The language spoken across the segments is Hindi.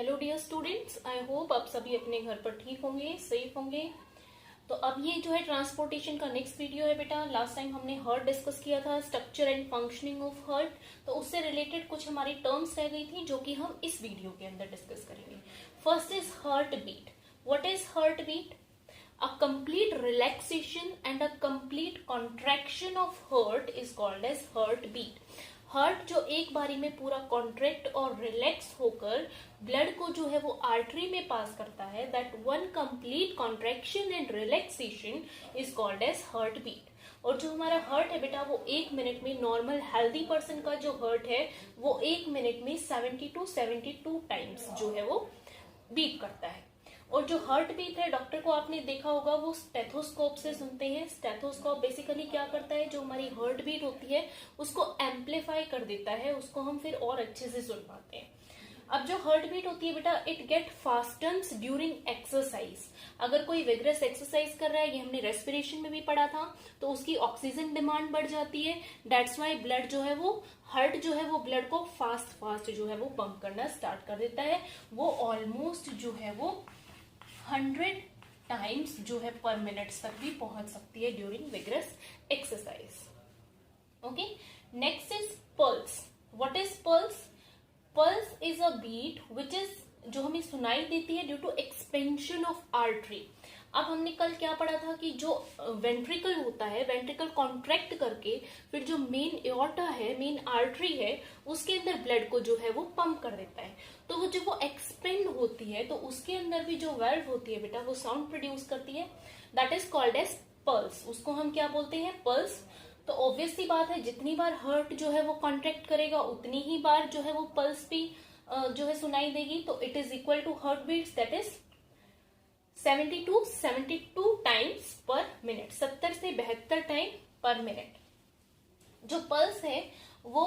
Hello dear students, I hope आप सभी अपने घर पर ठीक होंगे, सेफ होंगे। तो अब ये जो है ट्रांसपोर्टेशन का नेक्स्ट वीडियो है बेटा। लास्ट टाइम हमने हार्ट डिस्कस किया था, structure and functioning of heart. तो उससे रिलेटेड कुछ हमारी टर्म्स रह गई थी जो कि हम इस वीडियो के अंदर डिस्कस करेंगे। First is heartbeat. What is heartbeat? A complete relaxation and a complete contraction of heart is called as heartbeat. Heart जो एक बारी में पूरा कॉन्ट्रैक्ट और रिलैक्स होकर ब्लड को जो है वो आर्टरी में पास करता है, that one complete contraction and relaxation is called as heartbeat. और जो हमारा हार्ट है बेटा वो एक मिनट में, नॉर्मल हेल्दी पर्सन का जो हार्ट है वो एक मिनट में 70 to 72 टाइम्स जो है वो बीट करता है। और जो हार्ट बीट है, डॉक्टर को आपने देखा होगा वो स्टेथोस्कोप से सुनते हैं। स्टेथोस्कोप बेसिकली क्या करता है, जो हमारी हार्ट बीट होती है उसको एम्पलीफाई कर देता है, उसको हम फिर और अच्छे से सुन पाते हैं। अब जो हार्ट बीट होती है बेटा, इट गेट फास्टन्स ड्यूरिंग एक्सरसाइज। अगर कोई विग्रेस एक्सरसाइज कर रहा है, ये हमने रेस्पिरेशन में भी पढ़ा था, तो उसकी ऑक्सीजन डिमांड बढ़ जाती है। दैट्स वाई ब्लड जो है वो, हार्ट जो है वो ब्लड को फास्ट जो है वो पंप करना स्टार्ट कर देता है। वो ऑलमोस्ट जो है वो 100 टाइम्स जो है पर मिनट तक भी पहुंच सकती है during vigorous exercise. Okay, next is pulse. What is pulse? Pulse is a beat which is, जो हमें सुनाई देती है due to expansion of artery. अब हमने कल क्या पढ़ा था कि जो वेंट्रिकल होता है, वेंट्रिकल कॉन्ट्रैक्ट करके फिर जो मेन एओर्टा है, मेन आर्टरी है, उसके अंदर ब्लड को जो है वो पंप कर देता है। तो वो जब वो एक्सपेंड होती है तो उसके अंदर भी जो वाल्व होती है बेटा वो साउंड प्रोड्यूस करती है, that is called as pulse. उसको हम क्या बोलते हैं? पल्स। तो ऑब्वियस सी बात है, जितनी बार हार्ट जो है वो कॉन्ट्रैक्ट करेगा उतनी ही बार जो है वो पल्स भी जो है सुनाई देगी। तो it is equal to heartbeats, that is 70 to 72 times per minute, 70 से 72 टाइम पर मिनट। जो पल्स है वो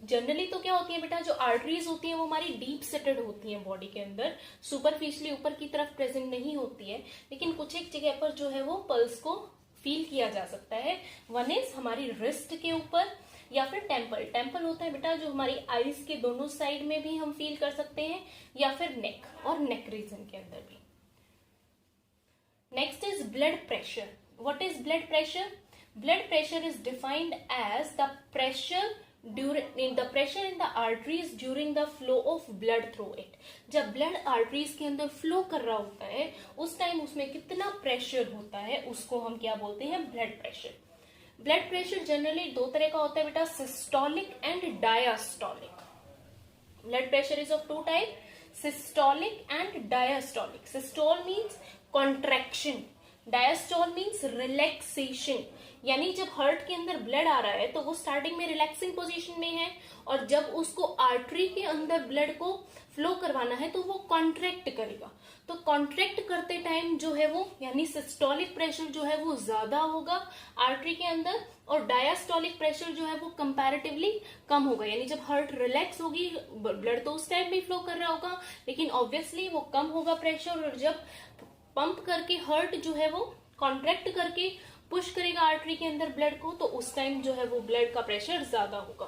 जनरली तो क्या होती है बेटा, जो आर्टरीज होती है वो हमारी डीप सेटेड होती है बॉडी के अंदर, सुपरफिशियली ऊपर की तरफ प्रेजेंट नहीं होती है, लेकिन कुछ एक जगह पर जो है वो पल्स को फील किया जा सकता है। वन इज हमारी रिस्ट के ऊपर, या फिर टेम्पल। टेम्पल होता है बेटा जो हमारी आईज के दोनों साइड में भी हम फील कर सकते हैं, या फिर नेक और नेक रीजन के अंदर भी। Next is blood pressure. What is blood pressure? Blood pressure is defined as the pressure in the arteries during the flow of blood through it. जब blood arteries के अंदर flow कर रहा होता है उस टाइम उसमें कितना pressure होता है उसको हम क्या बोलते हैं? blood pressure. Blood pressure generally दो तरह का होता है बेटा, systolic and diastolic. Blood pressure is of two type, systolic and diastolic. Systole means contraction, diastole means relaxation। यानी जब हार्ट के अंदर ब्लड आ रहा है तो वो स्टार्टिंग में रिलैक्सिंग पोजीशन में है, और जब उसको आर्टरी के अंदर ब्लड को फ्लो करवाना है तो वो कॉन्ट्रैक्ट करेगा। तो कॉन्ट्रैक्ट करते टाइम जो है वो, यानी सिस्टोलिक प्रेशर जो है वो ज्यादा होगा आर्टरी के अंदर, और डायस्टोलिक प्रेशर जो है वो कंपैरेटिवली कम होगा। यानी जब हार्ट रिलैक्स होगी, ब्लड तो उस टाइम भी फ्लो कर रहा होगा, लेकिन ऑब्वियसली वो कम होगा प्रेशर, और जब पंप करके हार्ट जो है वो कॉन्ट्रैक्ट करके पुश करेगा आर्टरी के अंदर ब्लड को, तो उस टाइम जो है वो ब्लड का प्रेशर ज्यादा होगा।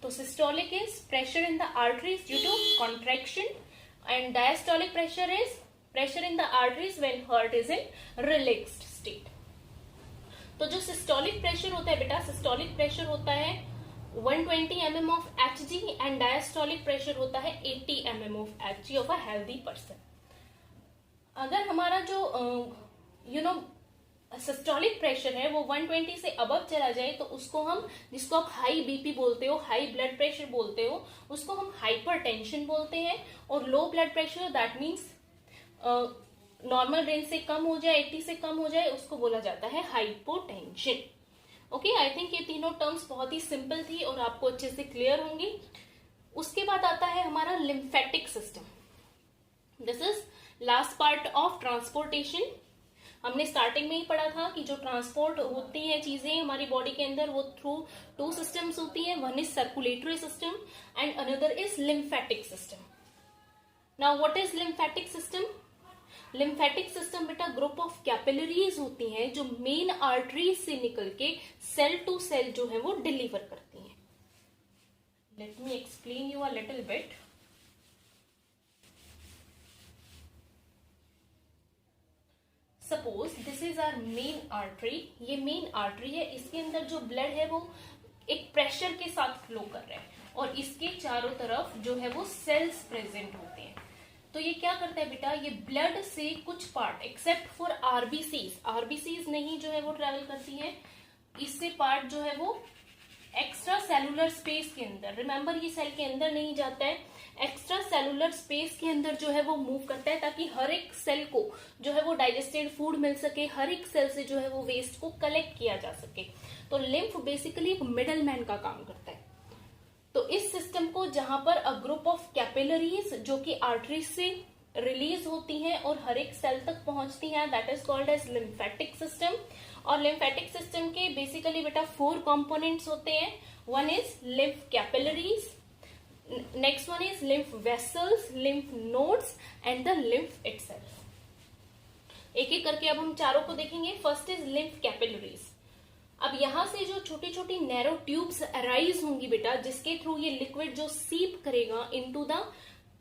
तो systolic is pressure in the arteries due to contraction, and diastolic pressure is pressure in the arteries when heart is in relaxed state. तो जो सिस्टोलिक प्रेशर होता है बेटा, सिस्टोलिक प्रेशर होता है 120 mm of Hg, and diastolic pressure होता है 80 mm of Hg of a healthy person. अगर हमारा जो सिस्टोलिक प्रेशर है वो 120 से अबव चला जाए तो उसको हम, जिसको आप हाई बीपी बोलते हो, हाई ब्लड प्रेशर बोलते हो, उसको हम हाइपरटेंशन बोलते हैं। और low blood pressure, that means normal range से कम हो जाए, 80 से कम हो जाए, उसको बोला जाता है हाइपोटेंशन। ओके, आई थिंक ये तीनों टर्म्स बहुत ही सिंपल थी और आपको अच्छे से क्लियर होंगी। उसके बाद आता है हमारा lymphatic system. This is last part of transportation. हमने स्टार्टिंग में ही पढ़ा था कि जो ट्रांसपोर्ट होती है चीजें हमारी बॉडी के अंदर, वो थ्रू टू सिस्टम्स होती हैं। One is circulatory system and another is lymphatic system. Now what is lymphatic system? Lymphatic system बेटा ग्रुप ऑफ कैपिलरीज होती हैं जो मेन आर्टरीज से निकल के सेल टू सेल जो है वो डिलीवर करती हैं। Let me explain you a little bit. Suppose this is our main artery, ये मेन आर्टरी है, इसके अंदर जो ब्लड है वो एक प्रेशर के साथ फ्लो कर रहा है और इसके चारों तरफ जो है वो सेल्स प्रेजेंट होते हैं। तो ये क्या करता है बेटा, ये ब्लड से कुछ पार्ट एक्सेप्ट फॉर आरबीसीज नहीं जो है वो ट्रेवल करती है, इससे पार्ट जो है वो एक्स्ट्रा सेलुलर स्पेस के अंदर, रिमेंबर ये सेल के अंदर नहीं जाता है, एक्स्ट्रा सेलुलर स्पेस के अंदर जो है वो मूव करता है ताकि हर एक सेल को जो है वो डाइजेस्टेड फूड मिल सके, हर एक सेल से जो है वो वेस्ट को कलेक्ट किया जा सके। तो लिम्फ बेसिकली एक मिडल मैन का काम करता है। तो इस सिस्टम को जहां पर अ ग्रुप ऑफ कैपिलरीज जो कि आर्टरीज से रिलीज होती हैं और हर एक सेल तक पहुंचती हैं, that is called as lymphatic system. और लिम्फेटिक सिस्टम के बेसिकली बेटा 4 कंपोनेंट्स होते हैं। One is lymph capillaries, next one is lymph vessels, lymph nodes and the lymph itself. एक एक करके अब हम चारों को देखेंगे। First is lymph capillaries. अब यहां से जो छोटी छोटी नैरो ट्यूब्स अराइज होंगी बेटा, जिसके थ्रू ये लिक्विड जो सीप करेगा into the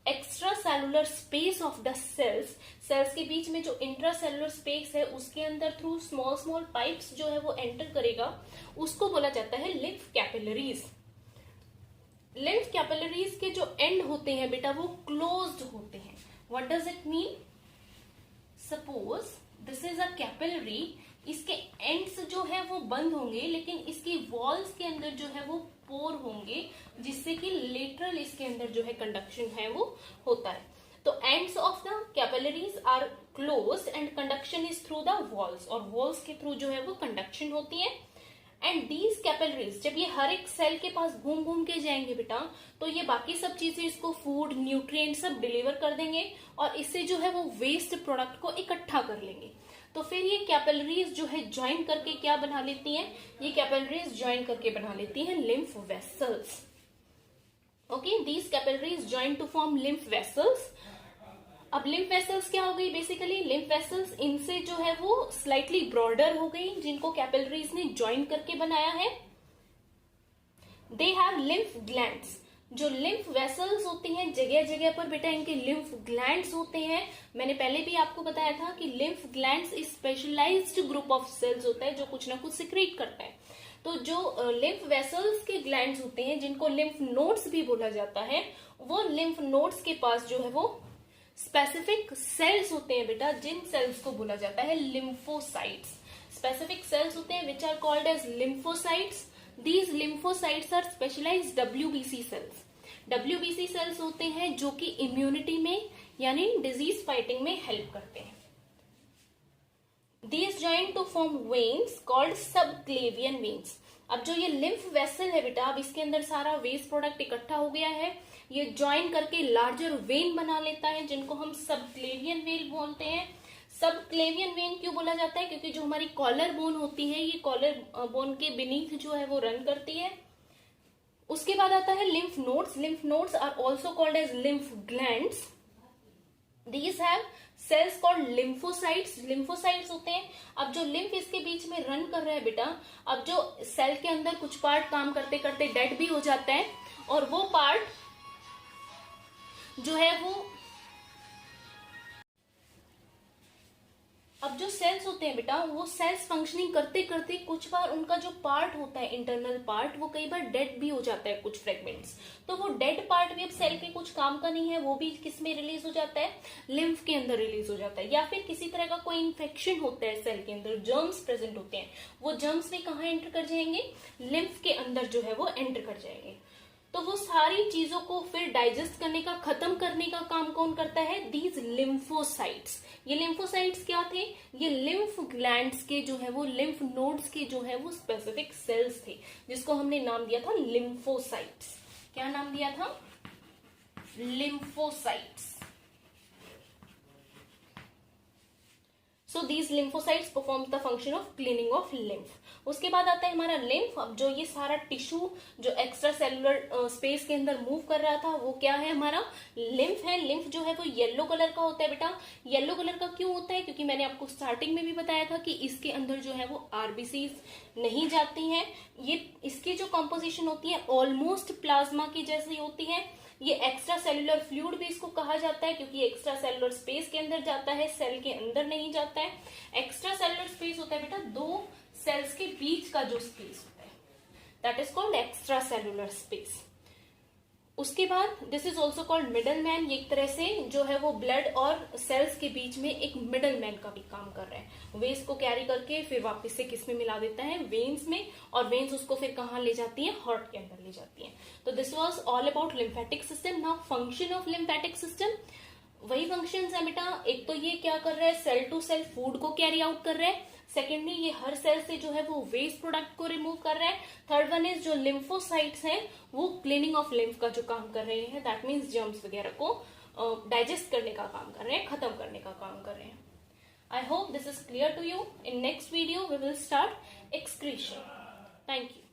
extracellular space of the cells के बीच में जो इंट्रा सेलुलर स्पेस है उसके अंदर थ्रू स्मॉल स्मॉल पाइप्स जो है वो एंटर करेगा, उसको बोला जाता है लिम्फ कैपिलरीज। लिम्फ कैपिलरीज के जो एंड होते हैं बेटा वो क्लोज्ड होते हैं। What does it mean? Suppose this is a capillary, इसके एंड्स जो है वो बंद होंगे लेकिन इसकी वॉल्स के अंदर जो है वो पोर होंगे, जिससे कि लेटरल इसके अंदर जो है कंडक्शन है वो होता है। तो ends of the capillaries are closed end conduction is through the walls, और वॉल्स के थ्रू जो है वो कंडक्शन होती है। एंड दीज कैपिलरीज जब ये हर एक सेल के पास घूम घूम के जाएंगे बेटा, तो ये बाकी सब चीजें इसको फूड न्यूट्रिएंट सब डिलीवर कर देंगे और इससे जो है वो वेस्ट प्रोडक्ट को इकट्ठा कर लेंगे। तो फिर ये कैपिलरीज जो है ज्वाइन करके क्या बना लेती हैं? ये कैपिलरीज ज्वाइन करके बना लेती हैं lymph vessels. Okay, these capillaries join to form lymph vessels. अब लिम्फ वेसल्स क्या हो गई? बेसिकली लिम्फ वेसल्स इनसे जो है वो स्लाइटली ब्रॉडर हो गई, जिनको कैपिलरीज ने ज्वाइन करके बनाया है। They have lymph glands. जो लिम्फ वेसल्स होती हैं जगह जगह पर बेटा इनके लिम्फ ग्लैंड्स होते हैं। मैंने पहले भी आपको बताया था कि lymph glands is specialized group of cells होता है जो कुछ ना कुछ सिक्रीट करता है। तो जो लिम्फ वेसल्स के ग्लैंड्स होते हैं जिनको लिम्फ नोड्स भी बोला जाता है, वो लिम्फ नोड्स के पास जो है वो स्पेसिफिक सेल्स होते हैं बेटा, जिन सेल्स को बोला जाता है लिम्फोसाइट्स। स्पेसिफिक सेल्स होते हैं which are called as lymphocytes. These lymphocytes are specialized WBC cells. WBC cells होते हैं जो कि इम्यूनिटी में यानी डिजीज फाइटिंग में हेल्प करते हैं। These join to form veins called subclavian veins. अब जो ये लिम्फ वेसल है बेटा, अब इसके अंदर सारा वेस्ट प्रोडक्ट इकट्ठा हो गया है, ये ज्वाइन करके लार्जर वेन बना लेता है जिनको हम सबक्लेवियन वेन बोलते हैं। सबक्लेवियन वेन क्यों बोला जाता है? क्योंकि जो हमारी कॉलर बोन होती है ये कॉलर बोन के बीनीथ जो है वो रन करती है। उसके बाद आता है lymph nodes. Lymph nodes are also called as lymph glands. These have cells called lymphocytes. Lymphocytes होते हैं। अब जो लिम्फ इसके बीच में रन कर रहा है बेटा, अब जो सेल के अंदर कुछ पार्ट काम करते करते डेड भी हो जाता है और वो पार्ट जो है वो, अब जो सेल्स होते हैं बेटा वो सेल्स फंक्शनिंग करते करते कुछ बार उनका जो पार्ट होता है इंटरनल पार्ट वो कई बार डेड भी हो जाता है, कुछ फ्रेगमेंट्स। तो वो डेड पार्ट भी अब सेल के कुछ काम का नहीं है, वो भी किस में रिलीज हो जाता है? लिम्फ के अंदर रिलीज हो जाता है। या फिर किसी तरह का कोई इन्फेक्शन होता है सेल के अंदर, जर्म्स प्रेजेंट होते हैं, वो जर्म्स भी कहाँ एंटर कर जाएंगे? लिम्फ के अंदर जो है वो एंटर कर जाएंगे। तो वो सारी चीजों को फिर डाइजेस्ट करने का, खत्म करने का काम कौन करता है? These lymphocytes. ये लिम्फोसाइट्स क्या थे? ये लिम्फ ग्लैंड्स के जो है वो, लिम्फ नोड्स के जो है वो स्पेसिफिक सेल्स थे, जिसको हमने नाम दिया था लिम्फोसाइट्स। क्या नाम दिया था? Lymphocytes. So these lymphocytes perform the function of cleaning of lymph. उसके बाद आता है हमारा लिम्फ। अब जो ये सारा टिश्यू जो एक्स्ट्रा सेलुलर स्पेस के अंदर मूव कर रहा था वो क्या है, हमारा लिम्फ है। लिम्फ जो है वो येलो कलर का होता है बेटा। येलो कलर का क्यों होता है, क्योंकि मैंने आपको स्टार्टिंग में भी बताया था कि इसके अंदर जो है वो आरबीसीज नहीं जाती हैं। ये इसकी जो कॉम्पोजिशन होती है ऑलमोस्ट प्लाज्मा की जैसी होती है। ये एक्स्ट्रा सेलुलर फ्लूइड भी इसको कहा जाता है, क्योंकि एक्स्ट्रा सेलुलर स्पेस के अंदर जाता है, सेल के अंदर नहीं जाता है। एक्स्ट्रा सेलुलर स्पेस होता है बेटा दो सेल्स के बीच का जो स्पेस होता है, that is called extra cellular space. उसके बाद this is also called middle man. ये एक तरह से जो है वो ब्लड और सेल्स के बीच में एक मिडल मैन का भी काम कर रहा है। वेस्ट को कैरी करके फिर वापस से किस में मिला देता है, वेन्स में, और वेन्स उसको फिर कहाँ ले जाती है, हार्ट के अंदर ले जाती है। तो this was all about lymphatic system. Now function of lymphatic system, वही फंक्शंस है बेटा। एक तो ये क्या कर रहा है, सेल टू सेल फूड को कैरी आउट कर रहा है। सेकेंडली ये हर सेल से जो है वो वेस्ट प्रोडक्ट को रिमूव कर रहा है। थर्ड वन इज जो लिम्फोसाइट्स हैं वो क्लीनिंग ऑफ लिम्फ का जो काम कर रहे हैं, दैट मीन्स जर्म्स वगैरह को डाइजेस्ट करने का काम कर रहे हैं, खत्म करने का काम कर रहे हैं। I hope this is clear to you. In next video we will start excretion. Thank you.